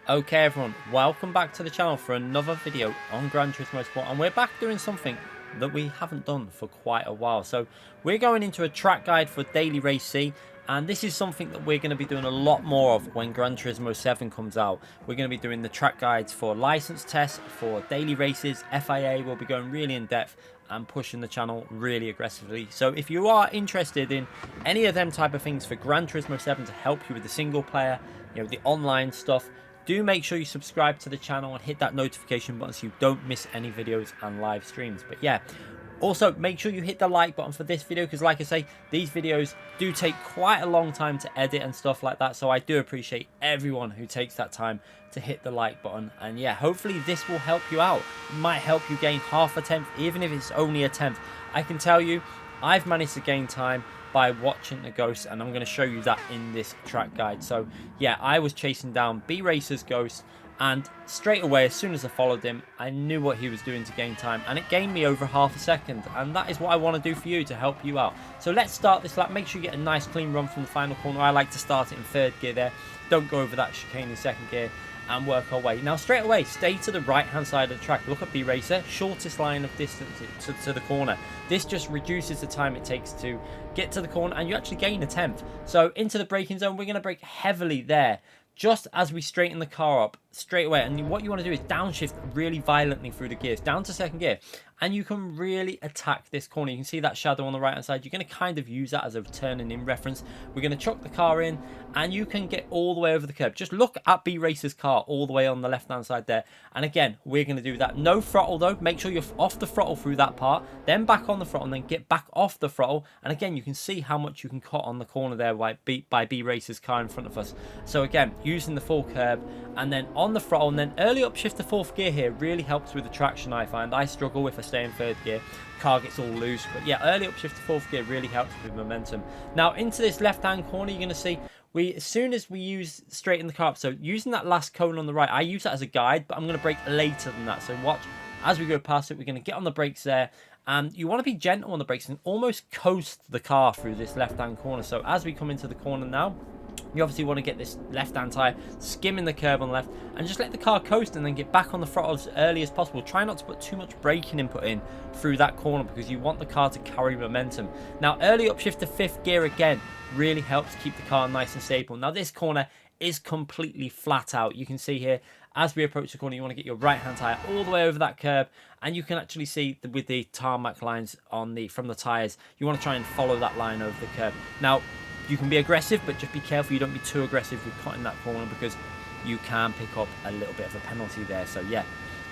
Okay everyone, welcome back to the channel for another video on Gran Turismo Sport, and we're back doing something that we haven't done for quite a while. So we're going into a track guide for Daily Race C, and this is something that we're going to be doing a lot more of when Gran Turismo 7 comes out. We're going to be doing the track guides for license tests, for daily races, FIA. We'll be going really in depth and pushing the channel really aggressively. So if you are interested in any of them type of things for Gran Turismo 7 to help you with the single player, the online stuff, do make sure you subscribe to the channel and hit that notification button so you don't miss any videos and live streams. But yeah, also make sure you hit the like button for this video, because like I say, these videos do take quite a long time to edit and stuff like that. So I do appreciate everyone who takes that time to hit the like button. And yeah, hopefully this will help you out. It might help you gain half a tenth, even if it's only a tenth. I can tell you, I've managed to gain time by watching the ghost, and I'm going to show you that in this track guide. So yeah, I was chasing down B Racer's ghost, and straight away, as soon as I followed him, I knew what he was doing to gain time, and it gained me over half a second, and that is what I want to do for you to help you out. So let's start this lap. Make sure you get a nice clean run from the final corner. I like to start it in third gear there. Don't go over that chicane in second gear, and work our way. Now straight away, stay to the right hand side of the track. Look at B Racer, shortest line of distance to the corner. This just reduces the time it takes to get to the corner, and you actually gain a tenth. So into the braking zone, we're going to brake heavily there, just as we straighten the car up straight away. And what you want to do is downshift really violently through the gears, down to second gear, and you can really attack this corner. You can see that shadow on the right hand side. You're going to kind of use that as a turning in reference. We're going to chuck the car in, and you can get all the way over the curb. Just look at B Racer's car all the way on the left hand side there. And again, we're going to do that. No throttle though. Make sure you're off the throttle through that part, then back on the throttle, and then get back off the throttle. And again, you can see how much you can cut on the corner there by B Racer's car in front of us. So again, using the full curb, and then on the throttle, and then early upshift to fourth gear here really helps with the traction. I find I struggle if I stay in third gear. Car gets all loose, but yeah, early upshift to fourth gear really helps with momentum. Now into this left hand corner, you're going to see as soon as we straighten the car up, so using that last cone on the right, I use that as a guide, but I'm going to brake later than that. So watch as we go past it. We're going to get on the brakes there, and you want to be gentle on the brakes and almost coast the car through this left hand corner. So as we come into the corner now, you obviously want to get this left-hand tyre skimming the curb on the left, and just let the car coast, and then get back on the throttle as early as possible. Try not to put too much braking input in through that corner, because you want the car to carry momentum. Now, early upshift to fifth gear again really helps keep the car nice and stable. Now, this corner is completely flat out. You can see here, as we approach the corner, you want to get your right-hand tyre all the way over that curb, and you can actually see with the tarmac lines from the tyres, you want to try and follow that line over the curb. Now, you can be aggressive, but just be careful you don't be too aggressive with cutting that corner, because you can pick up a little bit of a penalty there. So yeah,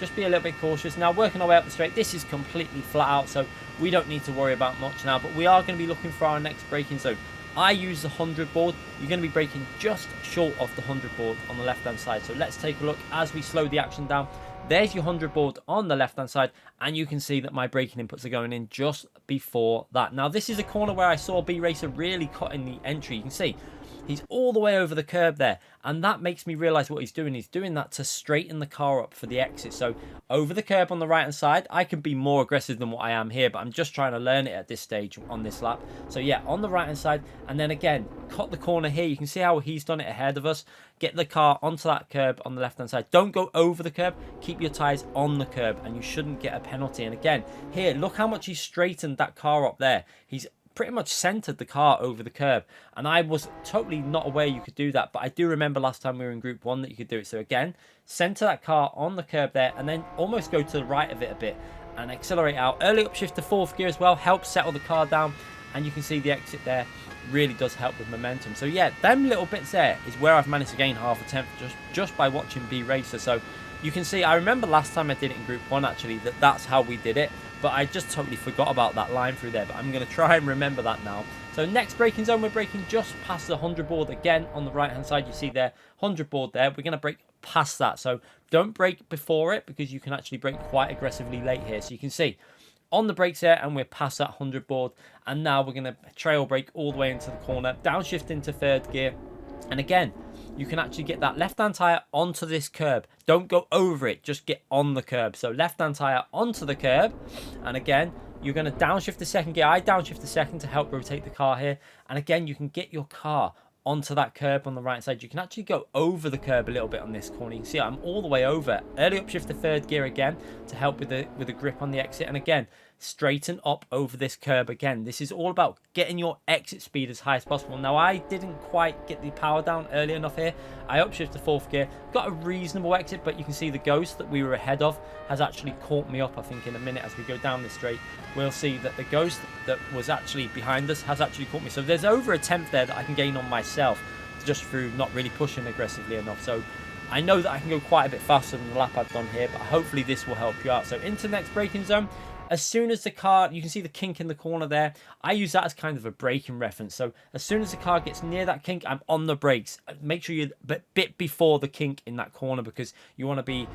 just be a little bit cautious. Now working our way up the straight, this is completely flat out, so we don't need to worry about much now, but we are going to be looking for our next braking zone. I use the 100 board. You're going to be braking just short of the 100 board on the left hand side. So let's take a look as we slow the action down. There's your 100 board on the left hand side, and you can see that my braking inputs are going in just before that. Now this is a corner where I saw B Racer really cutting the entry. You can see he's all the way over the curb there, and that makes me realize what he's doing. He's doing that to straighten the car up for the exit. So over the curb on the right hand side, I can be more aggressive than what I am here, but I'm just trying to learn it at this stage on this lap. So yeah, on the right hand side, and then again cut the corner here. You can see how he's done it ahead of us. Get the car onto that curb on the left hand side. Don't go over the curb. Keep your tyres on the curb, and you shouldn't get a penalty. And again here, look how much he's straightened that car up there. He's pretty much centered the car over the curb, and I was totally not aware you could do that, but I do remember last time we were in group 1 that you could do it. So again, center that car on the curb there, and then almost go to the right of it a bit and accelerate out. Early upshift to fourth gear as well helps settle the car down, and you can see the exit there really does help with momentum. So yeah, them little bits there is where I've managed to gain half a tenth just by watching B Racer. So you can see, I remember last time I did it in group 1 actually, that's how we did it, but I just totally forgot about that line through there. But I'm going to try and remember that now. So next braking zone, we're braking just past the 100 board again on the right hand side. You see there, 100 board there. We're going to brake past that, so don't brake before it, because you can actually brake quite aggressively late here. So you can see on the brakes there, and we're past that 100 board, and now we're going to trail brake all the way into the corner, downshift into third gear, and again you can actually get that left hand tire onto this curb. Don't go over it, just get on the curb. So left hand tire onto the curb, and again you're going to downshift the second gear. I downshift the second to help rotate the car here, and again you can get your car onto that curb on the right side. You can actually go over the curb a little bit on this corner. You can see I'm all the way over. Early upshift to third gear again to help with the grip on the exit, and again straighten up over this curb again. This is all about getting your exit speed as high as possible. Now I didn't quite get the power down early enough here. I upshifted to fourth gear, got a reasonable exit, but you can see the ghost that we were ahead of has actually caught me up. I think in a minute as we go down this straight we'll see that the ghost that was actually behind us has actually caught me. So there's over a tenth there that I can gain on myself just through not really pushing aggressively enough. So I know that I can go quite a bit faster than the lap I've done here, but hopefully this will help you out. So into the next braking zone. As soon as the car, you can see the kink in the corner there. I use that as kind of a braking reference. So as soon as the car gets near that kink, I'm on the brakes. Make sure you're a bit before the kink in that corner, because you want to be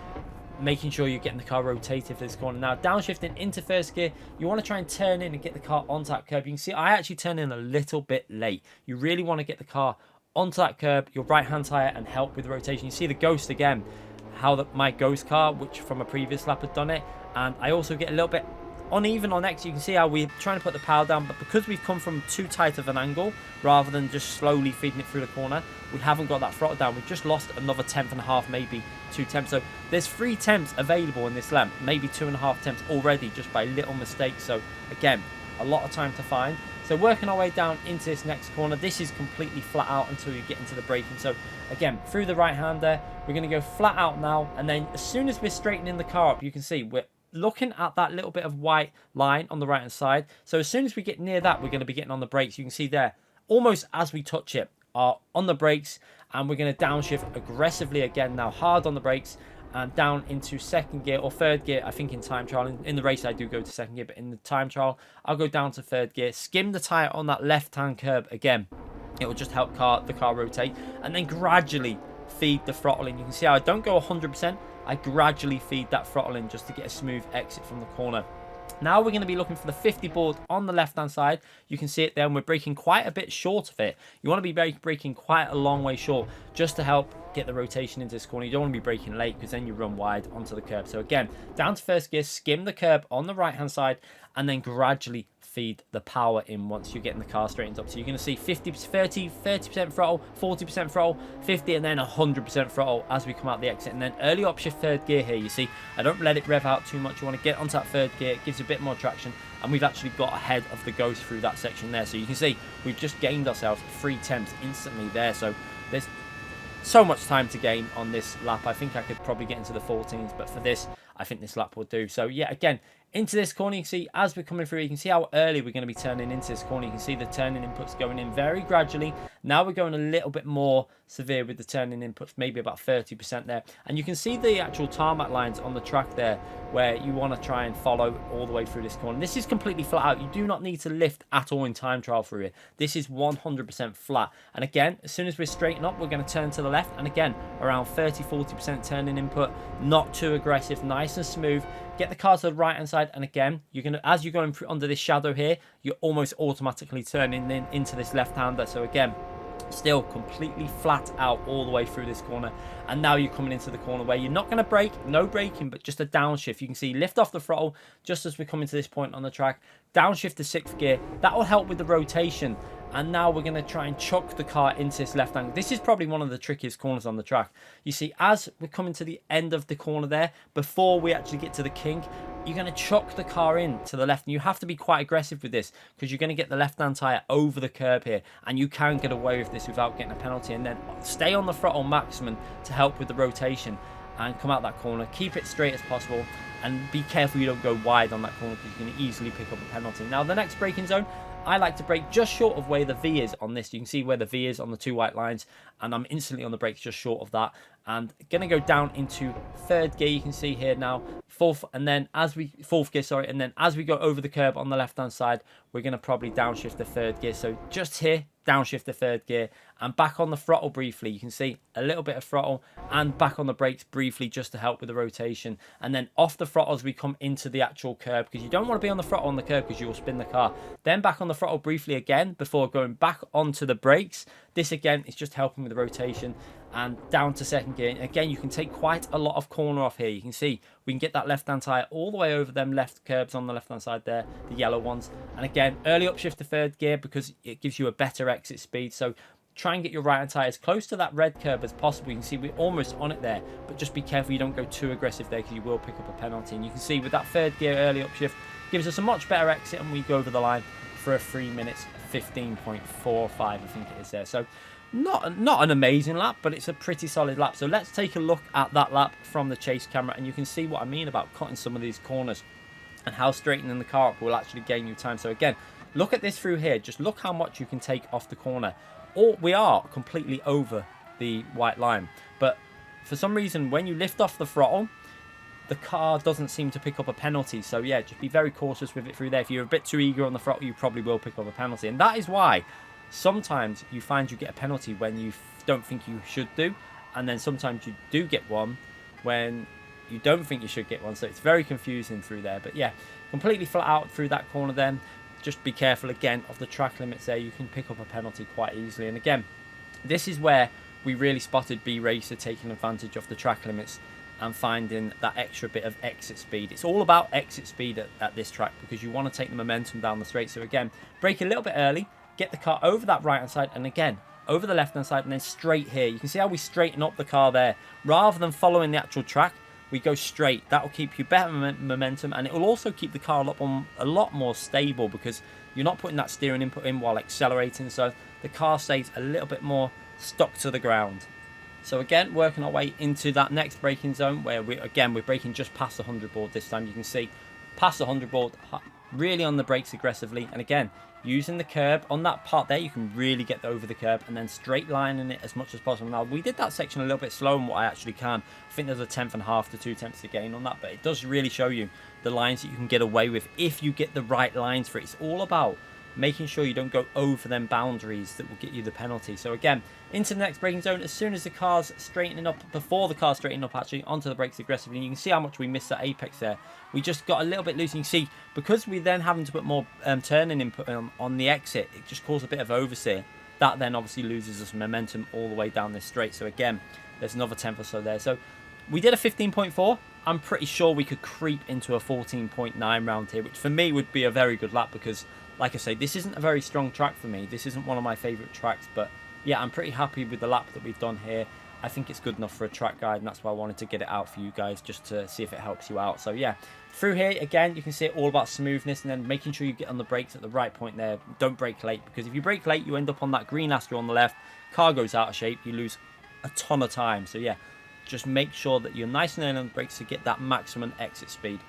making sure you're getting the car rotated for this corner. Now downshifting into first gear, you want to try and turn in and get the car onto that curb. You can see I actually turn in a little bit late. You really want to get the car onto that curb, your right hand tire, and help with the rotation. You see the ghost again, how my ghost car, which from a previous lap had done it, and I also get a little bit uneven on X. You can see how we're trying to put the power down, but because we've come from too tight of an angle rather than just slowly feeding it through the corner, we haven't got that throttle down. We've just lost another tenth and a half, maybe 2 tenths. So there's 3 tenths available in this lap, maybe 2.5 tenths already just by little mistakes. So again, a lot of time to find. So working our way down into this next corner, this is completely flat out until you get into the braking. So again, through the right hand there, we're going to go flat out now, and then as soon as we're straightening the car up, you can see we're looking at that little bit of white line on the right hand side. So as soon as we get near that, we're going to be getting on the brakes. You can see there, almost as we touch it, are on the brakes, and we're going to downshift aggressively again now, hard on the brakes, and down into second gear or third gear. I think in time trial, in the race I do go to second gear, but in the time trial I'll go down to third gear, skim the tire on that left hand curb again. It will just help the car rotate, and then gradually feed the throttle in. You can see how I don't go 100%. I gradually feed that throttle in just to get a smooth exit from the corner. Now we're going to be looking for the 50 board on the left hand side. You can see it there, and we're braking quite a bit short of it. You want to be braking quite a long way short just to help get the rotation into this corner. You don't want to be braking late, because then you run wide onto the curb. So again, down to first gear, skim the curb on the right hand side, and then gradually feed the power in once you're getting the car straightened up. So you're going to see 30% throttle, 40% throttle, 50, and then 100% throttle as we come out the exit. And then early upshift third gear here, you see I don't let it rev out too much. You want to get onto that third gear, it gives you a bit more traction, and we've actually got ahead of the ghost through that section there. So you can see we've just gained ourselves 3 tenths instantly there. So there's so much time to gain on this lap. I think I could probably get into the 14s, but for this I think this lap will do. So yeah, again, into this corner, you can see as we're coming through, you can see how early we're going to be turning into this corner. You can see the turning inputs going in very gradually. Now we're going a little bit more severe with the turning inputs, maybe about 30% there. And you can see the actual tarmac lines on the track there, where you want to try and follow all the way through this corner. This is completely flat out. You do not need to lift at all in time trial through it. This is 100% flat. And again, as soon as we're straightened up, we're going to turn to the left. And again, around 30-40% turning input, not too aggressive, nice and smooth. Get the car to the right hand side, and again, you're gonna, as you're going through under this shadow here, you're almost automatically turning into this left hander. So again, still completely flat out all the way through this corner. And now you're coming into the corner where you're not going to brake, no braking, but just a downshift. You can see lift off the throttle just as we come into this point on the track, downshift to 6th gear. That will help with the rotation. And now we're going to try and chuck the car into this left angle. This is probably one of the trickiest corners on the track. You see, as we're coming to the end of the corner there, before we actually get to the kink, you're going to chuck the car in to the left. And you have to be quite aggressive with this, because you're going to get the left-hand tyre over the curb here. And you can get away with this without getting a penalty. And then stay on the throttle maximum to help with the rotation and come out that corner. Keep it straight as possible. And be careful you don't go wide on that corner, because you can easily pick up a penalty. Now, the next braking zone, I like to brake just short of where the V is on this. You can see where the V is on the 2 white lines, and I'm instantly on the brakes just short of that. And going to go down into 3rd gear. You can see here now, 4th gear, sorry. And then as we go over the curb on the left-hand side, we're going to probably downshift the 3rd gear. So just here, downshift the 3rd gear, and back on the throttle briefly. You can see a little bit of throttle, and back on the brakes briefly just to help with the rotation. And then off the throttle as we come into the actual curb, because you don't want to be on the throttle on the curb, because you will spin the car. Then back on the throttle briefly again before going back onto the brakes. This again is just helping with the rotation. And down to 2nd gear. Again, you can take quite a lot of corner off here. You can see we can get that left-hand tyre all the way over them left curbs on the left-hand side there, the yellow ones. And again, early upshift to 3rd gear, because it gives you a better exit speed. So try and get your right hand side as close to that red curb as possible. You can see we're almost on it there, but just be careful you don't go too aggressive there, because you will pick up a penalty. And you can see with that third gear early upshift gives us a much better exit, and we go over the line for a 3 minutes 15.45, I think it is there. So not an amazing lap, but it's a pretty solid lap. So let's take a look at that lap from the chase camera, and you can see what I mean about cutting some of these corners and how straightening the car up will actually gain you time. So again, look at this through here. Just look how much you can take off the corner. Or we are completely over the white line, but for some reason when you lift off the throttle, the car doesn't seem to pick up a penalty. So yeah, just be very cautious with it through there. If you're a bit too eager on the throttle, you probably will pick up a penalty, and that is why sometimes you find you get a penalty when you don't think you should do, and then sometimes you do get one when you don't think you should get one. So it's very confusing through there. But yeah, completely flat out through that corner then. Just be careful again of the track limits there. You can pick up a penalty quite easily. And again, this is where we really spotted B Racer taking advantage of the track limits and finding that extra bit of exit speed. It's all about exit speed at this track, because you want to take the momentum down the straight. So again, brake a little bit early, get the car over that right hand side, and again over the left hand side, and then straight here. You can see how we straighten up the car there. Rather than following the actual track, we go straight. That will keep you better momentum, and it will also keep the car a lot more stable, because you're not putting that steering input in while accelerating, so the car stays a little bit more stuck to the ground. So again, working our way into that next braking zone, where we're braking just past the 100 board this time. You can see past the 100 board, really on the brakes aggressively, and again using the curb on that part there, you can really get over the curb and then straight lining it as much as possible. Now we did that section a little bit slower than what I actually can. I think there's a 1/10.5 to 2 tenths to gain on that, but it does really show you the lines that you can get away with if you get the right lines for it. It's all about making sure you don't go over them boundaries that will get you the penalty. So again, into the next braking zone, as soon as the car's straightening up, before the car's straightening up actually, onto the brakes aggressively. And you can see how much we missed that apex there. We just got a little bit loose. You can see, because we're then having to put more turning input on the exit, it just caused a bit of oversteer. That then obviously loses us momentum all the way down this straight. So again, there's another 10th or so there. So we did a 15.4. I'm pretty sure we could creep into a 14.9 round here, which for me would be a very good lap, because like I say, this isn't a very strong track for me. This isn't one of my favourite tracks, but yeah, I'm pretty happy with the lap that we've done here. I think it's good enough for a track guide, and that's why I wanted to get it out for you guys, just to see if it helps you out. So yeah, through here, again, you can see it all about smoothness, and then making sure you get on the brakes at the right point there. Don't brake late, because if you brake late, you end up on that green Astro on the left. Car goes out of shape, you lose a ton of time. So yeah, just make sure that you're nice and early on the brakes to get that maximum exit speed.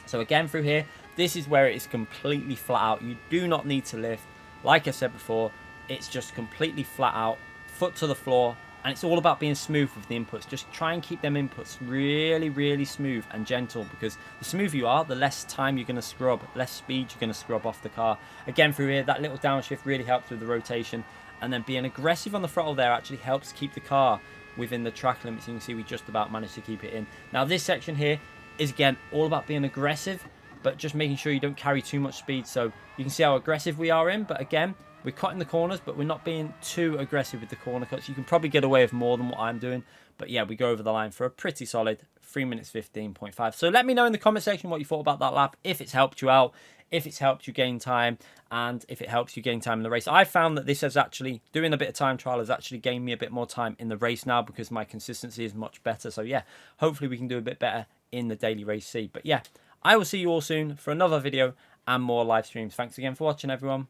So again, through here, this is where it is completely flat out. You do not need to lift. Like I said before, it's just completely flat out, foot to the floor, and it's all about being smooth with the inputs. Just try and keep them inputs really, really smooth and gentle, because the smoother you are, the less time you're going to scrub, less speed you're going to scrub off the car. Again, through here, that little downshift really helps with the rotation, and then being aggressive on the throttle there actually helps keep the car within the track limits. You can see we just about managed to keep it in. Now this section here is again all about being aggressive, but just making sure you don't carry too much speed. So you can see how aggressive we are in, but again, we're cutting the corners, but we're not being too aggressive with the corner cuts. You can probably get away with more than what I'm doing, but yeah, we go over the line for a pretty solid 3 minutes 15.5. So let me know in the comment section what you thought about that lap, if it's helped you out, if it's helped you gain time, and if it helps you gain time in the race. I found that this has actually, doing a bit of time trial, has actually gained me a bit more time in the race now, because my consistency is much better. So yeah, hopefully we can do a bit better in the daily race C. But yeah, I will see you all soon for another video and more live streams. Thanks again for watching, everyone.